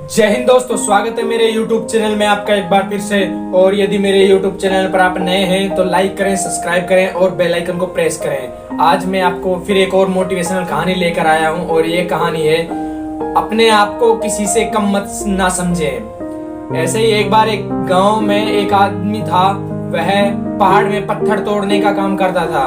जय हिंद दोस्तों, स्वागत है मेरे YouTube चैनल में आपका एक बार फिर से। और यदि मेरे YouTube चैनल पर आप नए हैं तो लाइक करें, सब्सक्राइब करें और बेल आइकन को प्रेस करें। आज मैं आपको फिर एक और मोटिवेशनल कहानी लेकर आया हूं और ये कहानी है अपने आप को किसी से कम मत ना समझें। ऐसे ही एक बार एक गांव में एक आदमी था। वह पहाड़ में पत्थर तोड़ने का काम करता था।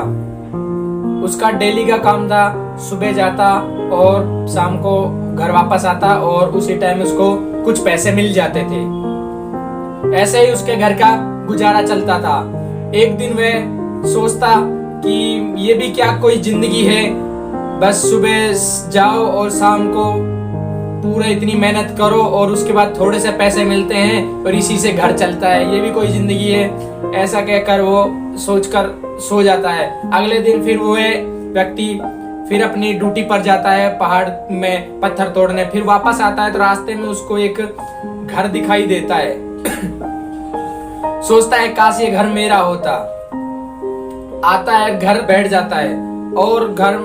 उसका डेली का काम था, सुबह जाता और शाम को घर वापस आता और उसी टाइम उसको कुछ पैसे मिल जाते थे। ऐसे ही उसके घर का गुजारा चलता था। एक दिन वह सोचता कि ये भी क्या कोई जिंदगी है, बस सुबह जाओ और शाम को पूरा इतनी मेहनत करो और उसके बाद थोड़े से पैसे मिलते हैं और इसी से घर चलता है, ये भी कोई जिंदगी है। ऐसा कहकर वो सोचकर सो जाता है। अगले दिन फिर वो व्यक्ति फिर अपनी ड्यूटी पर जाता है, पहाड़ में पत्थर तोड़ने। फिर वापस आता है तो रास्ते में उसको एक घर दिखाई देता है। सोचता है काश ये घर मेरा होता। आता है, घर बैठ जाता है और घर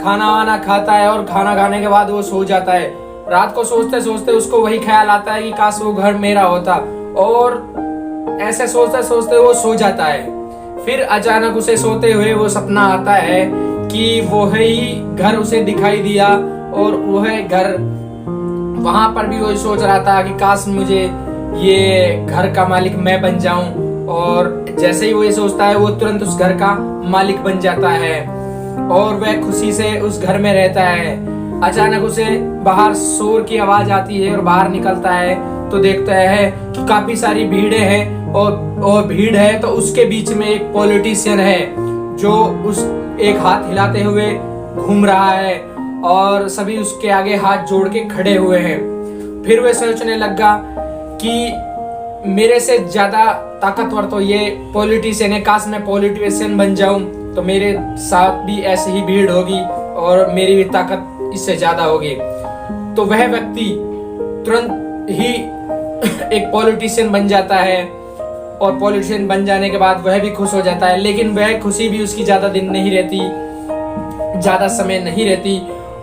खाना वाना खाता है और खाना खाने के बाद वो सो जाता है। रात को सोचते सोचते उसको वही ख्याल आता है कि काश वो घर मेरा होता, और ऐसे सोचते सोचते वो सो जाता है। फिर अचानक उसे सोते हुए वो सपना आता है कि वही घर उसे दिखाई दिया और वह घर, वहां पर भी वही सोच रहा था कि काश मुझे ये घर का मालिक मैं बन जाऊं। और जैसे ही वो ये सोचता है वो तुरंत उस घर का मालिक बन जाता है और वह खुशी से उस घर में रहता है। अचानक उसे बाहर शोर की आवाज आती है और बाहर निकलता है तो देखता है कि काफी सारी भीड़ें हैं और भीड़ है तो उसके बीच में एक पॉलिटिशियन है जो उस एक हाथ हिलाते हुए घूम रहा है और सभी उसके आगे हाथ जोड़ के खड़े हुए हैं। फिर वह सोचने लगा कि मेरे से ज्यादा ताकतवर तो ये पॉलिटिशियन है, काश मैं पॉलिटिशियन बन जाऊं तो मेरे साथ भी ऐसी ही भीड़ होगी और मेरी भी ताकत इससे ज्यादा होगी। तो वह व्यक्ति तुरंत ही एक पॉलिटिशियन बन जाता है और पॉलिटिशियन बन जाने के बाद वह भी खुश हो जाता है। लेकिन वह खुशी भी उसकी ज्यादा दिन नहीं रहती, ज्यादा समय नहीं रहती।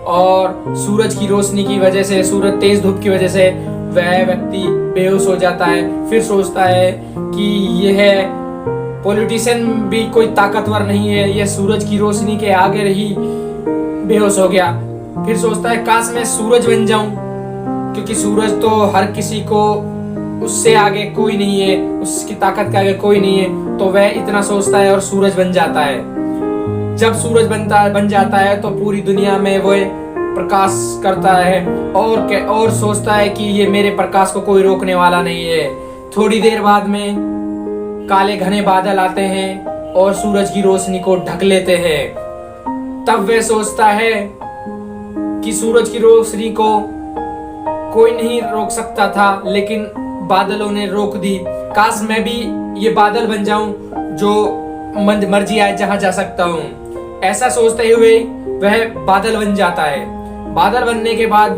और सूरज की रोशनी की वजह से, सूरज तेज धूप की वजह से वह व्यक्ति बेहोश हो जाता है। फिर सोचता है कि यह पॉलिटिशियन भी कोई ताकतवर नहीं है, यह सूरज की रोशनी के आगे ही बेहोश हो गया। फिर सोचता है काश मैं सूरज बन जाऊं, क्योंकि सूरज तो हर किसी को, उससे आगे कोई नहीं है, उसकी ताकत के आगे कोई नहीं है। तो वह इतना सोचता है और सूरज बन जाता है। जब सूरज बन जाता है तो पूरी दुनिया में वह प्रकाश करता है और सोचता है कि ये मेरे प्रकाश को कोई रोकने वाला नहीं है। थोड़ी देर बाद में काले घने बादल आते हैं और सूरज की रोशनी को ढक लेते हैं। तब वह सोचता है कि सूरज की रोशनी को कोई नहीं रोक सकता था, लेकिन बादलों ने रोक दी। काश मैं भी ये बादल बन जाऊं जो मर्जी आए जहां जा सकता हूं। ऐसा सोचते हुए वह बादल बन जाता है। बादल बनने के बाद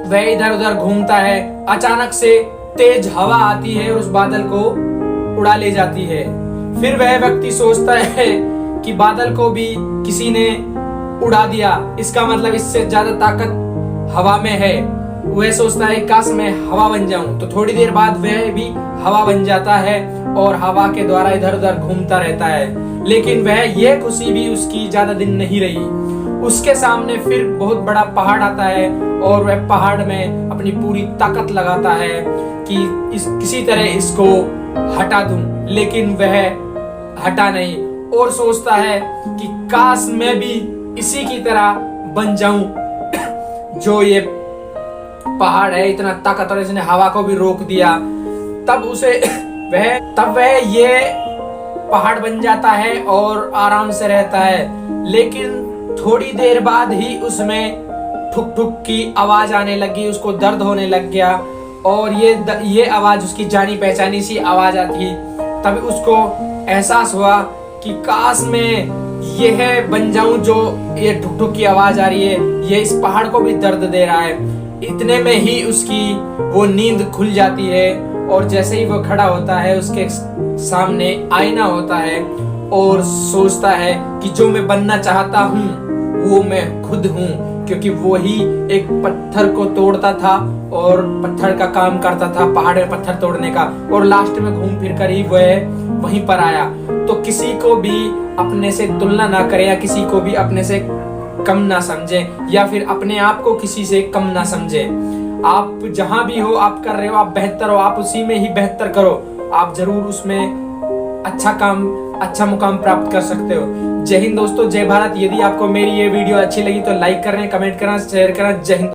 वह इधर उधर घूमता है। अचानक से तेज हवा आती है और उस बादल को उड़ा ले जाती है। फिर वह व्यक्ति सोचता है कि बादल को भी किसी ने उड़ा दिया, इसका मतलब इससे ज्यादा ताकत हवा में है। वह सोचता है काश मैं हवा बन जाऊं। तो थोड़ी देर बाद वह भी हवा बन जाता है और हवा के द्वारा इधर उधर घूमता रहता है। लेकिन वह यह खुशी भी उसकी ज्यादा दिन नहीं रही। उसके सामने फिर बहुत बड़ा पहाड़ आता है और वह पहाड़ में अपनी पूरी ताकत लगाता है कि किसी तरह इसको हटा दूं, लेकिन वह हटा नहीं और सोचता है कि काश मैं भी इसी की तरह बन जाऊं जो ये पहाड़ है, इतना ताकतवर, इसने हवा को भी रोक दिया। तब वह ये पहाड़ बन जाता है और आराम से रहता है। लेकिन थोड़ी देर बाद ही उसमें ठुक ठुक की आवाज आने लगी, उसको दर्द होने लग गया और ये आवाज उसकी जानी पहचानी सी आवाज आती। तभी उसको एहसास हुआ कि काश मैं यह बन जाऊं जो ये ठुक ठुक की आवाज आ रही है, ये इस पहाड़ को भी दर्द दे रहा है। इतने में ही उसकी वो नींद खुल जाती है और जैसे ही वो खड़ा होता है उसके सामने आईना होता है और सोचता है कि जो मैं बनना चाहता हूँ वो मैं खुद हूँ। क्योंकि वो ही एक पत्थर को तोड़ता था और पत्थर का काम करता था, पहाड़ में पत्थर तोड़ने का, और लास्ट में घूम फिर कर ही वह वहीं पर आया। तो किसी को भी अपने से तुलना ना करे, या किसी को भी अपने से कम ना समझे, या फिर अपने आप को किसी से कम ना समझे। आप जहां भी हो, आप कर रहे हो, आप बेहतर हो, आप उसी में ही बेहतर करो। आप जरूर उसमें अच्छा मुकाम प्राप्त कर सकते हो। जय हिंद दोस्तों, जय भारत। यदि आपको मेरी ये वीडियो अच्छी लगी तो लाइक करें, कमेंट करना, शेयर करना। जय हिंद।